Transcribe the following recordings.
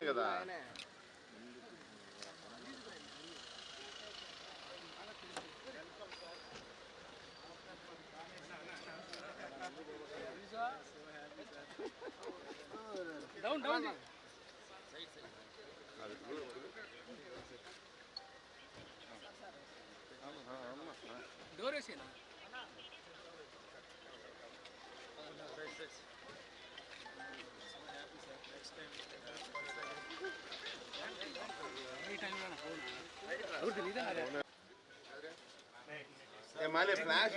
కదా. माने फ्लैश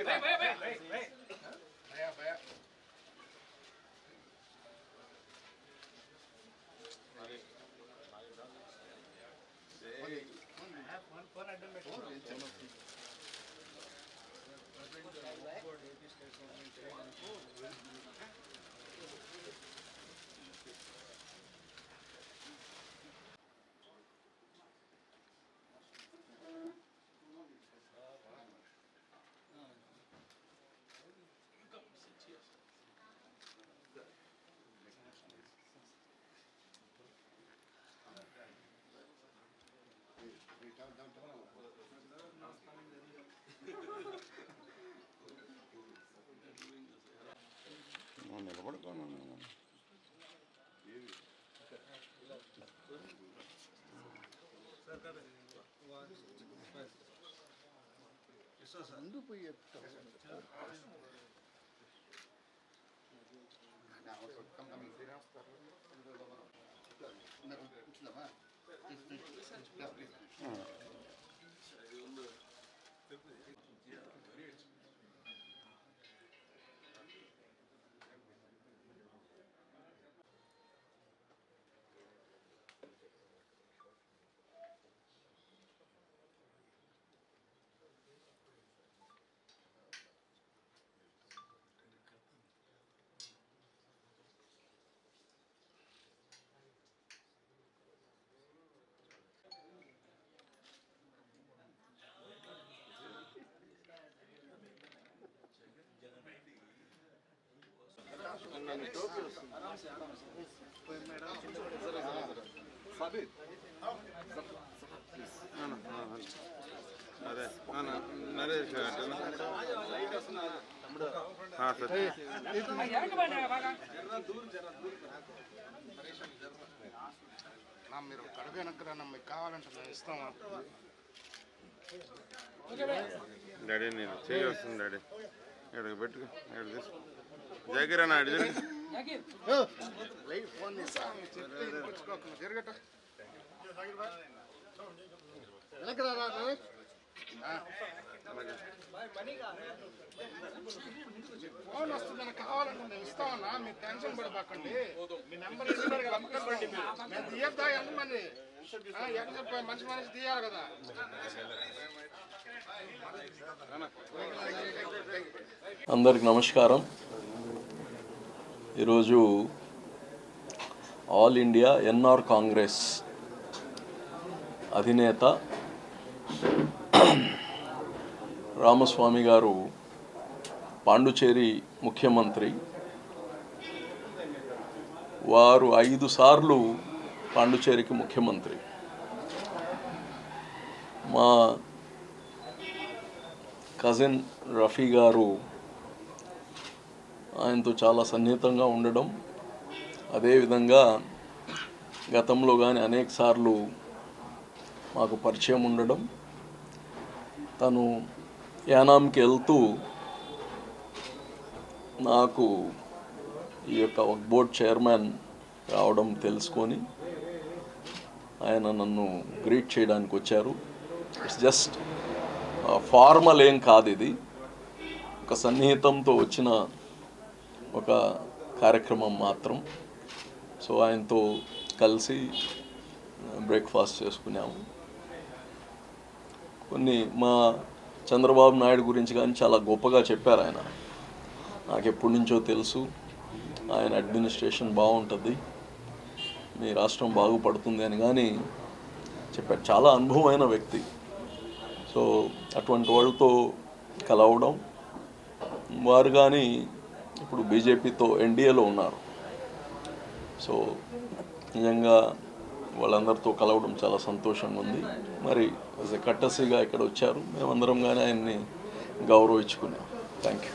अरे नरेश हाँ सर మీరు కడగనక్కరా మీకు కావాలంటే ఇస్తాం డాడీ నేను చేయవస్తుంది డాడీ ఎక్కడికి పెట్టుకో ఎక్కడ తీసు జాగిరానా అడి ఫోన్ జరగట ఫోన్ వస్తుందని కావాలంటే నేను ఇస్తామన్నా మీరు టెన్షన్ పడిపోకండి మీ నెంబర్ మేము తీయద్దా ఎంతమంది ఎక్కడ మంచి మనిషి తీయాలి కదా అందరికి నమస్కారం. ఈరోజు ఆల్ ఇండియా ఎన్ఆర్ కాంగ్రెస్ అధినేత రామస్వామి గారు పాండుచేరి ముఖ్యమంత్రి. వారు 5 సార్లు పాండుచేరికి ముఖ్యమంత్రి. మా కజిన్ రఫీ గారు ఆయనతో చాలా సన్నిహితంగా ఉండడం, అదేవిధంగా గతంలో కానీ అనేక సార్లు మాకు పరిచయం ఉండడం, తను యానాంకి వెళ్తూ నాకు ఈ యొక్క వక్ఫ్ బోర్డ్ చైర్మన్ రావడం తెలుసుకొని ఆయన నన్ను గ్రీట్ చేయడానికి వచ్చారు. ఇట్స్ జస్ట్ ఫార్మల్ ఏం కాదు, ఇది ఒక సన్నిహితంతో వచ్చిన ఒక కార్యక్రమం మాత్రం. సో ఆయనతో కలిసి బ్రేక్ఫాస్ట్ చేసుకున్నాము. కొన్ని మా చంద్రబాబు నాయుడు గురించి కానీ చాలా గొప్పగా చెప్పారు ఆయన. నాకు ఎప్పటి నుంచో తెలుసు ఆయన అడ్మినిస్ట్రేషన్ బాగుంటుంది, మీ రాష్ట్రం బాగుపడుతుంది అని కానీ చెప్పారు. చాలా అనుభవమైన వ్యక్తి. సో అటువంటి వాళ్ళతో కలవడం, వారు కానీ ఇప్పుడు బీజేపీతో ఎన్డీఏలో ఉన్నారు. సో నిజంగా వాళ్ళందరితో కలవడం చాలా సంతోషంగా ఉంది. మరి యాజ్ ఎ కట్టసీగా ఇక్కడ వచ్చారు, మేమందరం కానీ ఆయన్ని గౌరవించుకున్నాం. Thank you.